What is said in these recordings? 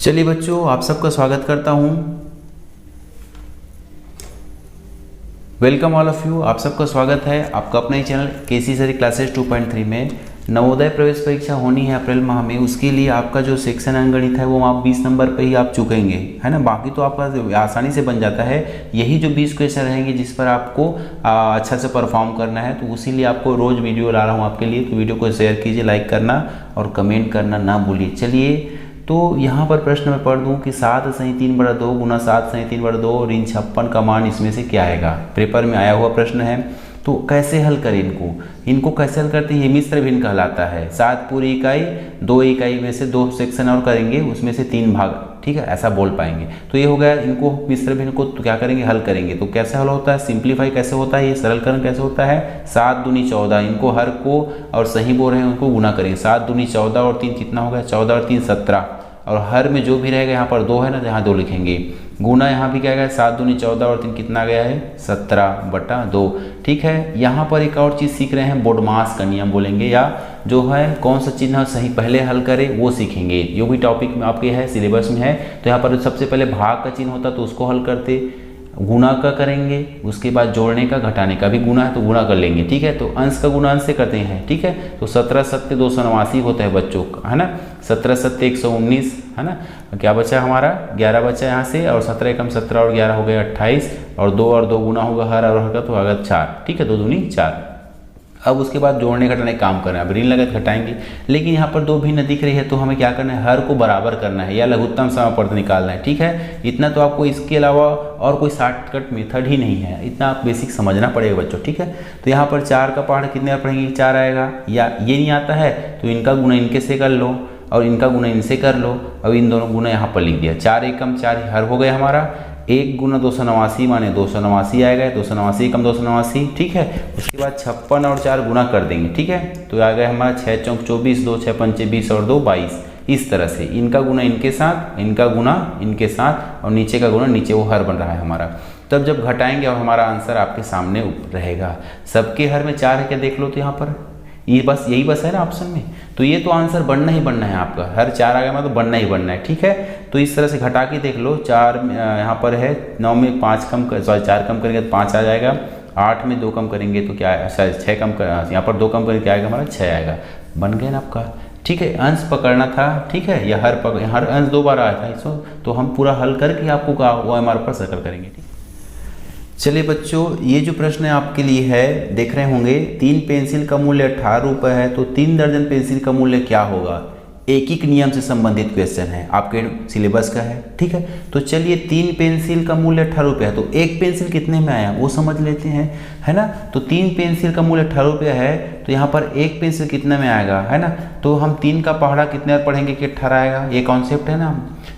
चलिए बच्चों, आप सबका स्वागत करता हूँ। Welcome all of you. आप सबका स्वागत है आपका अपना ही चैनल केसी सर क्लासेस 2.3 में। नवोदय प्रवेश परीक्षा होनी है अप्रैल माह में। उसके लिए आपका जो सेक्शन अंकगणित है वो आप 20 नंबर पे ही आप चुकेंगे, है ना। बाकी तो आपका आसानी से बन जाता है। यही जो 20 क्वेश्चन रहेंगे जिस पर आपको अच्छा से परफॉर्म करना है, तो उसी लिए आपको रोज़ वीडियो ला रहा हूँ आपके लिए। तो वीडियो को शेयर कीजिए, लाइक करना और कमेंट करना ना भूलिए। चलिए, तो यहाँ पर प्रश्न मैं पढ़ दूँ कि 7 सही 3/2 गुना 7 सही 3/2 ऋण 56 का मान इसमें से क्या आएगा। पेपर में आया हुआ प्रश्न है। तो कैसे हल करें इनको कैसे हल करते हैं। ये मिश्र भिन्न कहलाता है। 7 पूरी इकाई 2 इकाई में से 2 सेक्शन और करेंगे, उसमें से 3 भाग, ठीक है, ऐसा बोल पाएंगे। तो ये हो गया। इनको मिश्र भिन्न को तो क्या करेंगे, हल करेंगे। तो कैसे हल होता है, सिंप्लीफाई कैसे होता है, ये सरलकरण कैसे होता है। 7 दूनी 14, इनको हर को और सही बोल रहे हैं उनको गुना करेंगे। 7 दूनी 14 और 3 कितना हो गया, 14 और 3 17। और हर में जो भी रहेगा यहाँ पर 2 है ना, यहाँ 2 लिखेंगे। गुना यहाँ भी क्या गया, 7 दूनी 14 और 3 कितना गया है, 17/2। ठीक है। यहाँ पर एक और चीज़ सीख रहे हैं, बोडमास का नियम बोलेंगे, या जो है कौन सा चिन्ह सही पहले हल करे वो सीखेंगे। जो भी टॉपिक में आपके है सिलेबस में है, तो यहाँ पर सबसे पहले भाग का चिन्ह होता तो उसको हल करते, गुणा का करेंगे, उसके बाद जोड़ने का घटाने का भी गुणा है तो गुणा कर लेंगे। ठीक है। तो अंश का गुणा अंश से करते हैं। ठीक है। तो 17 सत्य 289 होता है बच्चों का, है ना। 17 सत्य 119, है ना। क्या बचा हमारा, 11 बचा यहाँ से, और 17 एकम 17 और 11 हो गए 28, और 2 और 2 गुना होगा हर और हर का, तो आगे 4। ठीक है, 2 दूनी 4। अब उसके बाद जोड़ने घटाने काम करना है। अब ऋण लागत घटाएंगे, लेकिन यहाँ पर 2 भिन्न दिख रही है, तो हमें क्या करना है, हर को बराबर करना है या लघुत्तम समापवर्त निकालना है। ठीक है। इतना तो आपको, इसके अलावा और कोई शॉर्टकट मेथड ही नहीं है। इतना आप बेसिक समझना पड़ेगा बच्चों। ठीक है। तो यहाँ पर 4 का पहाड़ कितने बार पढ़ेंगे, 4 आएगा। या ये नहीं आता है तो इनका गुणा इनके से कर लो और इनका गुणा इनसे कर लो। अब इन दोनों गुणा यहाँ पर लिख दिया। 4 एकम 4 हर हो गया हमारा। 1 गुना 289 माने 289 आएगा, 289 एकम 289। ठीक है। उसके बाद 56 और 4 गुना कर देंगे। ठीक है। तो आ गया हमारा 6 चौक 24, 2 6 पंचे 20 और 2 22। इस तरह से इनका गुना इनके साथ, इनका गुना इनके साथ, और नीचे का गुना नीचे, वो हर बन रहा है हमारा। तब जब घटाएंगे और हमारा आंसर आपके सामने रहेगा। सबके हर में 4 है क्या, देख लो तो यहाँ पर ये बस यही बस है ना ऑप्शन में। तो ये तो आंसर बनना ही बनना है आपका। हर 4 आ गया मतलब बनना ही बनना है। ठीक है। तो इस तरह से घटा के देख लो। 4 यहाँ पर है, 9 में 5 कम कर, सॉरी 4 कम करेंगे तो 5 आ जाएगा। 8 में 2 कम करेंगे तो क्या है, सॉरी 6 कम कर, यहाँ पर 2 कम करेंगे क्या आएगा हमारा, 6 आएगा। बन गया ना आपका। ठीक है। अंश पकड़ना था। ठीक है। या हर अंश 2 बार आया था इसको, तो हम पूरा हल करके आपको वो हमारे पर सर्कल करेंगे। ठीक। चलिए बच्चों, ये जो प्रश्न है आपके लिए है, देख रहे होंगे 3 पेंसिल का मूल्य 18 रुपये है, तो 3 दर्जन पेंसिल का मूल्य क्या होगा। एक नियम से संबंधित क्वेश्चन है, आपके सिलेबस का है। ठीक है। तो चलिए, 3 पेंसिल का मूल्य 18 रुपये है, तो एक पेंसिल कितने में आया वो समझ लेते हैं, है ना। तो 3 पेंसिल का मूल्य 18 रुपये है, तो यहाँ पर एक पेंसिल कितने में आएगा, है ना। तो हम 3 का पहाड़ा कितने बार पढ़ेंगे कि 18 आएगा। ये कॉन्सेप्ट है ना।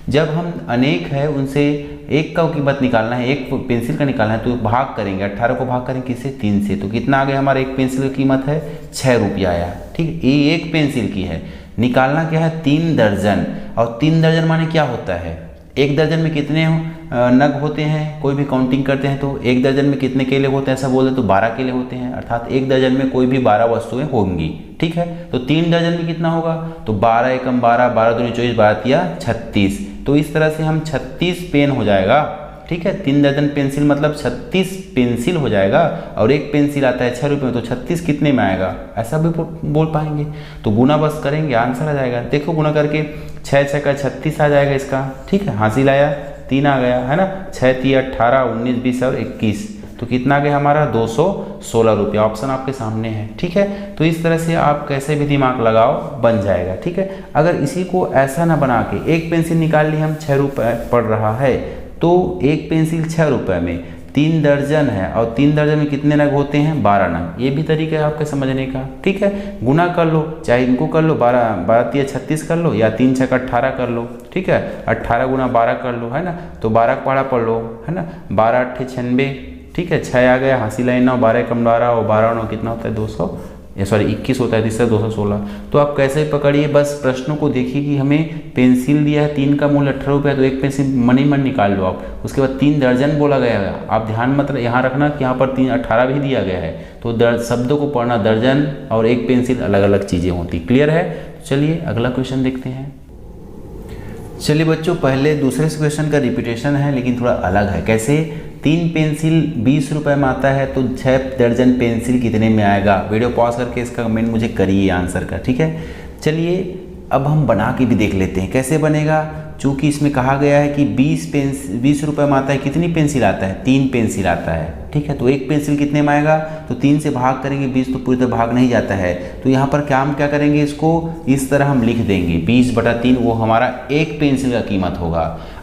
जब हम अनेक है उनसे एक का कीमत निकालना है, एक पेंसिल का निकालना है, तो भाग करेंगे। 18 को भाग करेंगे किससे, 3 से। तो कितना आ गया हमारा, एक पेंसिल की कीमत है 6 रुपया आया। ठीक है। ये एक पेंसिल की है। निकालना क्या है, 3 दर्जन। और 3 दर्जन माने क्या होता है, एक दर्जन में कितने नग होते हैं, कोई भी काउंटिंग करते हैं तो एक दर्जन में कितने केले होते हैं, ऐसा बोलते तो 12 केले होते हैं। अर्थात एक दर्जन में कोई भी 12 वस्तुएं होंगी। ठीक है। तो 3 दर्जन में कितना होगा, तो 12 एकम 12, 12 दूनी 24, 12 तिया 36। तो इस तरह से हम 36 पेन हो जाएगा। ठीक है। 3 दर्जन पेंसिल मतलब 36 पेंसिल हो जाएगा। और एक पेंसिल आता है 6 रुपये में, तो 36 कितने में आएगा, ऐसा भी बोल पाएंगे। तो गुना बस करेंगे, आंसर आ जाएगा। देखो गुना करके 6 6 का 36 आ जाएगा इसका। ठीक है। हासिल आया, 3 आ गया, है ना। 6 3 18, 19 20 और 21, तो कितना आ गया हमारा, 216 रुपया। ऑप्शन आपके सामने है। ठीक है। तो इस तरह से आप कैसे भी दिमाग लगाओ, बन जाएगा। ठीक है। अगर इसी को ऐसा ना बना के, एक पेंसिल निकाल ली हम 6 रुपये पड़ रहा है, तो एक पेंसिल 6 रुपये में 3 दर्जन है, और 3 दर्जन में कितने नग होते हैं, 12 नग। ये भी तरीका है आपके समझने का। ठीक है। गुना कर लो, चाहे इनको कर लो, 12 तिया 36 कर लो, या 3 6 का 18 कर लो। ठीक है। 18 गुना 12 कर लो, है ना। तो 12 का पहाड़ा पढ़ लो, है ना। 12 8 96। ठीक है। 6 आ गया, हासिल आई 9, 12 कम 12 और 12 9 कितना होता है, 21 होता है, तीसरा 216। तो आप कैसे पकड़िए, बस प्रश्नों को देखिए कि हमें पेंसिल दिया है, 3 का मूल्य 18 रुपये, तो एक पेंसिल मन ही मन निकाल लो आप। उसके बाद 3 दर्जन बोला गया है। आप ध्यान मत यहाँ रखना कि यहाँ पर 3 18 भी दिया गया है। तो शब्दों को पढ़ना, दर्जन और एक पेंसिल अलग अलग चीज़ें होती। क्लियर है। चलिए अगला क्वेश्चन देखते हैं। चलिए बच्चों, पहले दूसरे क्वेश्चन का रिपीटेशन है लेकिन थोड़ा अलग है। कैसे? 3 पेंसिल 20 रुपए में आता है तो 6 दर्जन पेंसिल कितने में आएगा? वीडियो पॉज करके इसका कमेंट मुझे करिए आंसर का, ठीक है। चलिए अब हम बना के भी देख लेते हैं कैसे बनेगा। चूँकि इसमें कहा गया है कि 20 रुपए में आता है, कितनी पेंसिल आता है? 3 पेंसिल आता है, ठीक है। तो एक पेंसिल कितने में आएगा? तो 3 से भाग करेंगे, 20 तो पूरी तरह भाग नहीं जाता है। तो यहाँ पर हम क्या करेंगे, इसको इस तरह हम लिख देंगे 20/3, वो हमारा एक पेंसिल का कीमत होगा।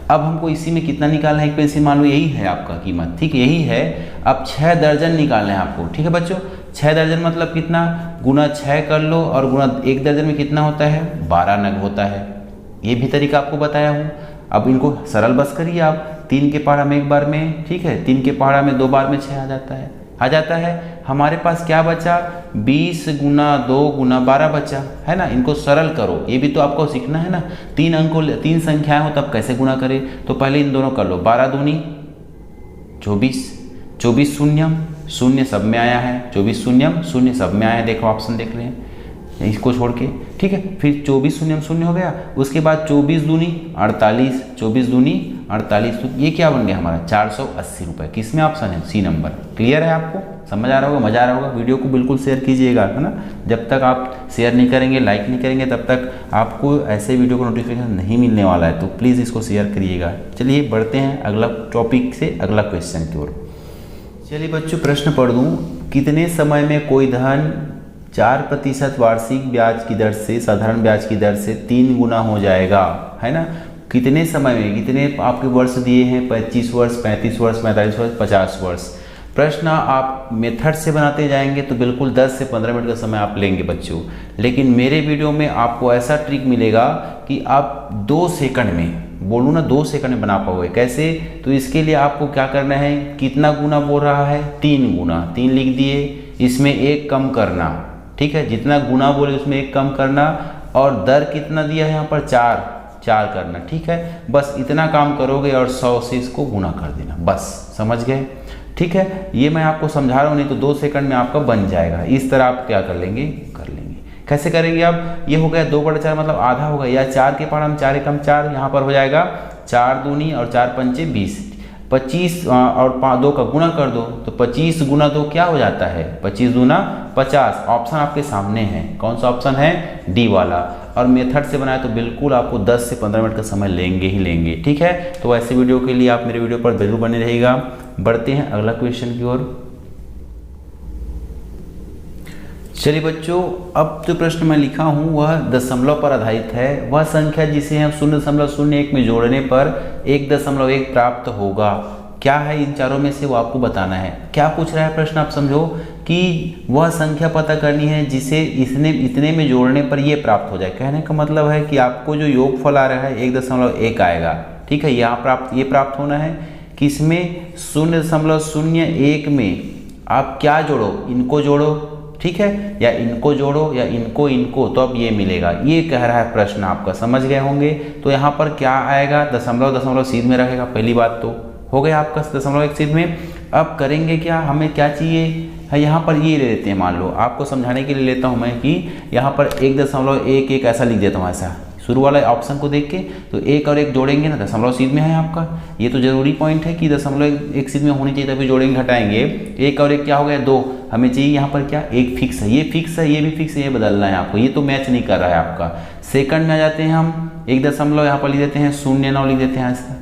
अब हमको इसी में कितना निकालना है? एक पेंसिल मान लो यही है आपका कीमत, ठीक है, यही है। अब 6 दर्जन निकालना है आपको, ठीक है बच्चों। 6 दर्जन मतलब कितना? गुना 6 कर लो और गुना 1 दर्जन में कितना होता है? 12 नग होता है। ये भी तरीका आपको बताया हूँ। अब इनको सरल बस करिए आप। 3 के पहाड़ा में 1 बार में, ठीक है, 3 के पहाड़ा में 2 बार में 6 आ जाता है। हमारे पास क्या बचा? 20 गुना 2 गुना 12 बचा है ना। इनको सरल करो, ये भी तो आपको सीखना है ना। 3 संख्याएं हो तब कैसे गुना करें। तो पहले इन दोनों कर लो। 12 दूनी 24, 24 शून्यम, शून्य सब में आया है। 24 शून्यम शून्य सब में आया है, देखो ऑप्शन देख रहे हैं इसको छोड़ के, ठीक है। फिर 24 शून्यम शून्य हो गया। उसके बाद 24 दूनी 48, 24 दूनी 48, तो ये क्या बन गया हमारा? 480 रुपये। किसमें ऑप्शन है? सी नंबर। क्लियर है आपको? समझ आ रहा होगा, मजा आ रहा होगा। वीडियो को बिल्कुल शेयर कीजिएगा, है ना। जब तक आप शेयर नहीं करेंगे, लाइक नहीं करेंगे, तब तक आपको ऐसे वीडियो को नोटिफिकेशन नहीं मिलने वाला है। तो प्लीज़ इसको शेयर करिएगा। चलिए बढ़ते हैं अगला टॉपिक से अगला क्वेश्चन की ओर। चलिए बच्चों, प्रश्न पढ़ दूँ। कितने समय में कोई धन 4% वार्षिक ब्याज की दर से साधारण ब्याज की दर से 3 गुना हो जाएगा, है ना। कितने समय में, कितने आपके वर्ष दिए हैं? 25 वर्ष, 35 वर्ष, 45 वर्ष, 50 वर्ष। प्रश्न आप मेथड से बनाते जाएंगे तो बिल्कुल 10 से 15 मिनट का समय आप लेंगे बच्चों। लेकिन मेरे वीडियो में आपको ऐसा ट्रिक मिलेगा कि आप 2 सेकंड में, बोलूँ ना 2 सेकंड में बना पाओगे। कैसे? तो इसके लिए आपको क्या करना है, कितना गुना बोल रहा है? 3 गुना। 3 लिख दिए, इसमें 1 कम करना, ठीक है। जितना गुना बोले उसमें 1 कम करना, और दर कितना दिया है यहाँ पर? 4 करना, ठीक है। बस इतना काम करोगे और 100 से इसको गुना कर देना, बस। समझ गए? ठीक है। ये मैं आपको समझा रहा हूँ, नहीं तो 2 सेकंड में आपका बन जाएगा। इस तरह आप क्या कर लेंगे? कैसे करेंगे आप? ये हो गया 2/4 मतलब आधा होगा, या 4 के पहाड़ हम 4 एकम 4, यहाँ पर हो जाएगा 4 दूनी और 4 पंचे 20, 25 और 2 का गुना कर दो तो 25 गुना 2 क्या हो जाता है? 25 दूना 50। ऑप्शन आपके सामने है, कौन सा ऑप्शन है? डी वाला। और मेथड से बनाए तो बिल्कुल आपको 10 से 15 मिनट का समय लेंगे ही लेंगे, ठीक है। तो ऐसे वीडियो के लिए आप मेरे वीडियो पर जरूर बने रहिएगा। बढ़ते हैं अगला क्वेश्चन की ओर। चलिए बच्चों, अब जो प्रश्न मैं लिखा हूँ वह दशमलव पर आधारित है। वह संख्या जिसे हम 0.01 में जोड़ने पर 1.1 प्राप्त होगा। क्या है इन चारों में से, वो आपको बताना है। क्या पूछ रहा है प्रश्न, आप समझो कि वह संख्या पता करनी है जिसे इतने में जोड़ने पर ये प्राप्त हो जाए। कहने का मतलब है कि आपको जो योगफल आ रहा है 1.1 आएगा, ठीक है। ये प्राप्त होना है कि इसमें 0.01 में आप क्या जोड़ो? इनको जोड़ो, ठीक है, या इनको जोड़ो, या इनको, तो अब ये मिलेगा। ये कह रहा है प्रश्न, आपका समझ गए होंगे। तो यहाँ पर क्या आएगा? दशमलव सीध में रखेगा। पहली बात तो हो गया आपका 0.1 सीध में। अब करेंगे क्या, हमें क्या चाहिए है? यहाँ पर ये ले लेते हैं, मान लो आपको समझाने के लिए लेता हूँ मैं कि यहाँ पर 1.11 ऐसा लिख देता हूँ, ऐसा शुरू वाला ऑप्शन को देख के। तो 1 और 1 जोड़ेंगे ना, दशमलव सीध में है आपका। ये तो जरूरी पॉइंट है कि 0.1 सीध में होनी चाहिए, तभी जोड़ेंगे घटाएंगे। 1 और 1 क्या हो गया? 2। हमें चाहिए यहाँ पर क्या? 1 फिक्स है, ये फिक्स है, ये भी फिक्स है, ये बदलना है आपको। ये तो मैच नहीं कर रहा है आपका। सेकंड में आ जाते हैं हम, 1 दशमलव यहाँ पर लिख देते हैं 0.9 लिख देते हैं ऐसा।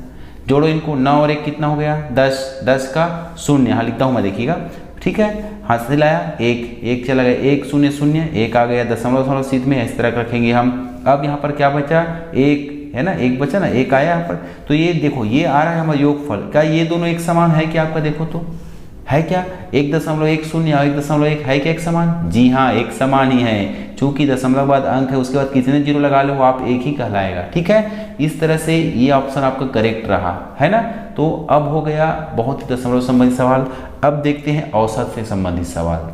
जोड़ो इनको, 9 और 1 कितना हो गया? 10, 10 का 0 यहाँ लिखता हूँ मैं, देखिएगा, ठीक है। हाथ से लाया 1 चला गया, 1 0 0 1 आ गया दशमलव सीध में, इस तरह रखेंगे हम। अब यहाँ पर क्या बचा? 1 है ना, 1 बचा ना, 1 आया यहाँ पर। तो ये देखो, ये आ रहा है हमारा योगफल। क्या ये दोनों एक समान है क्या आपका? देखो तो है क्या? 1.10 और 1.1 है क्या एक समान? जी हाँ, एक समान ही है। चूंकि दशमलव बाद अंक है, उसके बाद कितने जीरो लगा लो आप एक ही कहलाएगा, ठीक है। इस तरह से ये ऑप्शन आपका करेक्ट रहा, है ना। तो अब हो गया बहुत ही दशमलव संबंधित सवाल। अब देखते हैं औसत से संबंधित सवाल।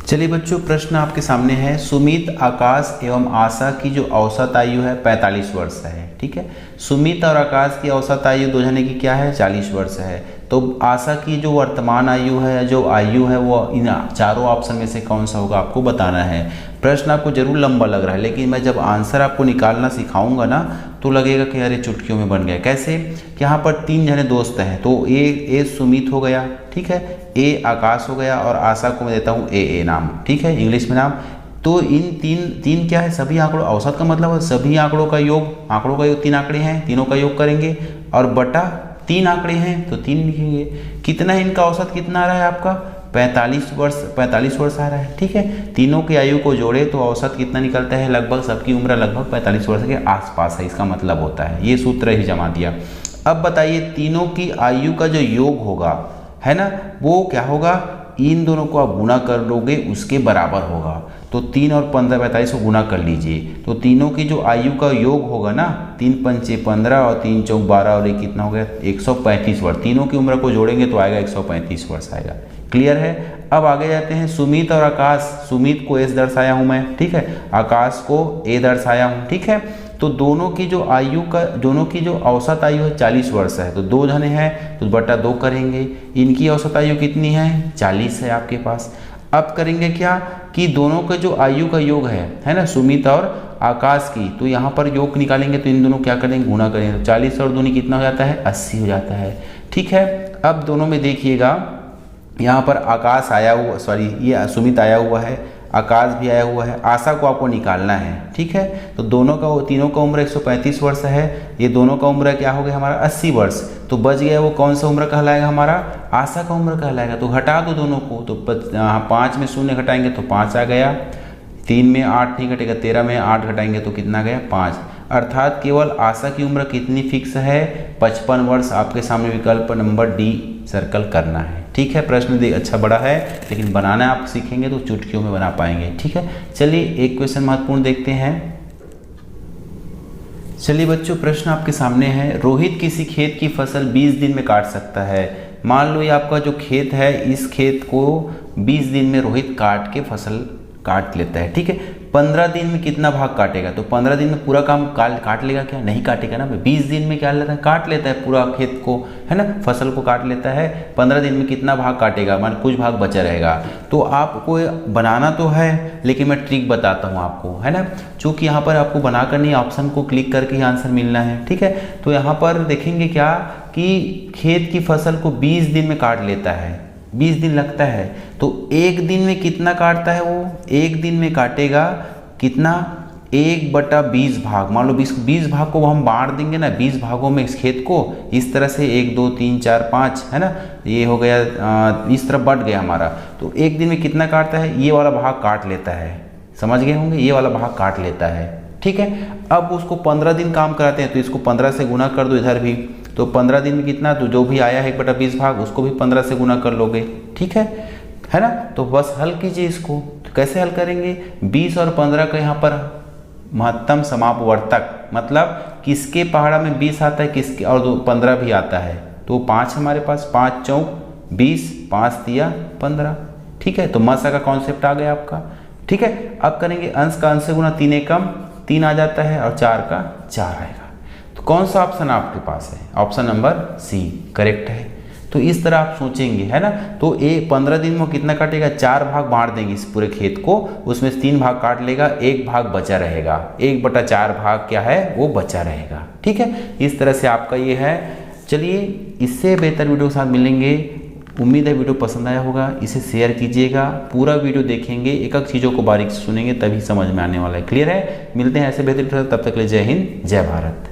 चलिए बच्चों, प्रश्न आपके सामने है। सुमित, आकाश एवं आशा की जो औसत आयु है 45 वर्ष है, ठीक है। सुमित और आकाश की औसत आयु दो जने की क्या है? 40 वर्ष है। तो आशा की जो वर्तमान आयु है, जो आयु है, वो इन चारों ऑप्शन में से कौन सा होगा आपको बताना है। प्रश्न आपको जरूर लंबा लग रहा है, लेकिन मैं जब आंसर आपको निकालना सिखाऊंगा ना तो लगेगा कि अरे चुटकियों में बन गया। कैसे कि यहाँ पर 3 जने दोस्त हैं, तो ए सुमित हो गया, ठीक है, ए आकाश हो गया और आशा को मैं देता हूँ ए नाम, ठीक है, इंग्लिश में नाम। तो इन तीन क्या है, सभी आंकड़ों, औसत का मतलब है सभी आंकड़ों का योग, 3 आंकड़े हैं, तीनों का योग करेंगे और बटा 3 आंकड़े हैं तो 3 लिखेंगे। कितना है इनका औसत, कितना आ रहा है आपका 45 वर्ष आ रहा है, ठीक है। तीनों की आयु को जोड़े तो औसत कितना निकलता है, लगभग सबकी उम्र लगभग 45 वर्ष के आसपास है, इसका मतलब होता है। ये सूत्र ही जमा दिया। अब बताइए तीनों की आयु का जो योग होगा, है ना, वो क्या होगा, इन दोनों को आप गुणा कर लोगे उसके बराबर होगा। तो 3 और 15 45 को गुणा कर लीजिए, तो तीनों की जो आयु का योग होगा ना, 3 पंचे 15 और 3 चौक 12 और 1 कितना हो गया 135 वर्ष। तीनों की उम्र को जोड़ेंगे तो आएगा 135 वर्ष आएगा। क्लियर है। अब आगे जाते हैं, सुमित और आकाश। सुमित को एस दर्शाया हूँ मैं, ठीक है, आकाश को ए दर्शाया हूँ, ठीक है। तो दोनों की जो औसत आयु है 40 वर्ष है, तो 2 जने हैं तो बटा 2 करेंगे। इनकी औसत आयु कितनी है 40 है आपके पास। अब करेंगे क्या कि दोनों के जो आयु का योग है ना, सुमित और आकाश की, तो यहाँ पर योग निकालेंगे तो इन दोनों क्या करेंगे, गुणा करेंगे, तो 40 और दूनी कितना हो जाता है 80 हो जाता है, ठीक है। अब दोनों में देखिएगा, यहाँ पर आकाश आया हुआ, सॉरी ये सुमित आया हुआ है, आकाश भी आया हुआ है, आशा को आपको निकालना है, ठीक है। तो तीनों का उम्र 135 वर्ष है, ये दोनों का उम्र क्या हो गया हमारा 80 वर्ष। तो बच गया वो कौन सा उम्र कहलाएगा हमारा, आशा का उम्र कहलाएगा। तो घटा दो दोनों को, तो 5 में 0 घटाएंगे तो 5 आ गया, 3 में 8 नहीं घटेगा, 13 में 8 घटाएंगे तो कितना गया 5। अर्थात केवल आशा की उम्र कितनी फिक्स है 55 वर्ष। आपके सामने विकल्प नंबर डी सर्कल करना है, ठीक है। प्रश्न अच्छा बड़ा है, लेकिन बनाना आप सीखेंगे तो चुटकियों में बना पाएंगे, ठीक है। चलिए एक क्वेश्चन महत्वपूर्ण देखते हैं। चलिए बच्चों, प्रश्न आपके सामने है, रोहित किसी खेत की फसल 20 दिन में काट सकता है। मान लो ये आपका जो खेत है, इस खेत को 20 दिन में रोहित काट के फसल काट लेता है, ठीक है। 15 दिन में कितना भाग काटेगा, तो 15 दिन में पूरा काम काट लेगा क्या, नहीं काटेगा ना। 20 दिन में क्या लेता है, काट लेता है पूरा खेत को, है ना, फसल को काट लेता है। 15 दिन में कितना भाग काटेगा, मान कुछ भाग बचा रहेगा। तो आपको बनाना तो है, लेकिन मैं ट्रिक बताता हूँ आपको, है ना। चूँकि यहाँ पर आपको बना कर नहीं, ऑप्शन को क्लिक करके ही आंसर मिलना है, ठीक है। तो यहाँ पर देखेंगे क्या कि खेत की फसल को 20 दिन में काट लेता है, 20 दिन लगता है, तो 1 दिन में कितना काटता है वो, 1 दिन में काटेगा कितना 1/20 भाग। मान लो 20 भाग को हम बांट देंगे ना 20 भागों में इस खेत को, इस तरह से 1 2 3 4 5, है ना, ये हो गया, इस तरह बढ़ गया हमारा। तो 1 दिन में कितना काटता है, ये वाला भाग काट लेता है, समझ गए होंगे, ये वाला भाग काट लेता है, ठीक है। अब उसको 15 दिन काम कराते हैं, तो इसको 15 से गुना कर दो इधर भी, तो 15 दिन में कितना, तो जो भी आया है 1/20 भाग उसको भी 15 से गुना कर लोगे, ठीक है ना। तो बस हल कीजिए इसको। तो कैसे हल करेंगे, 20 और 15 का यहाँ पर महत्तम समापवर्तक, मतलब किसके पहाड़ा में 20 आता है, किसके और 15 भी आता है, तो 5 हमारे पास, 5 चौक 20, 5 दिया 15, ठीक है। तो मसा का कॉन्सेप्ट आ गया आपका, ठीक है। अब करेंगे अंश का अंश से गुना, 3 एकम 3 आ जाता है और 4 का 4 आएगा। तो कौन सा ऑप्शन आपके पास है, ऑप्शन नंबर सी करेक्ट है। तो इस तरह आप सोचेंगे, है ना। तो 15 दिन में कितना काटेगा, 4 भाग बांट देंगे इस पूरे खेत को, उसमें से 3 भाग काट लेगा, 1 भाग बचा रहेगा, 1/4 भाग क्या है वो बचा रहेगा, ठीक है। इस तरह से आपका ये है। चलिए इससे बेहतर वीडियो के साथ मिलेंगे। उम्मीद है वीडियो पसंद आया होगा, इसे शेयर कीजिएगा, पूरा वीडियो देखेंगे, एक एक चीज़ों को बारीक से सुनेंगे, तभी समझ में आने वाला है। क्लियर है। मिलते हैं ऐसे बेहतर, तब तक के लिए जय हिंद जय भारत।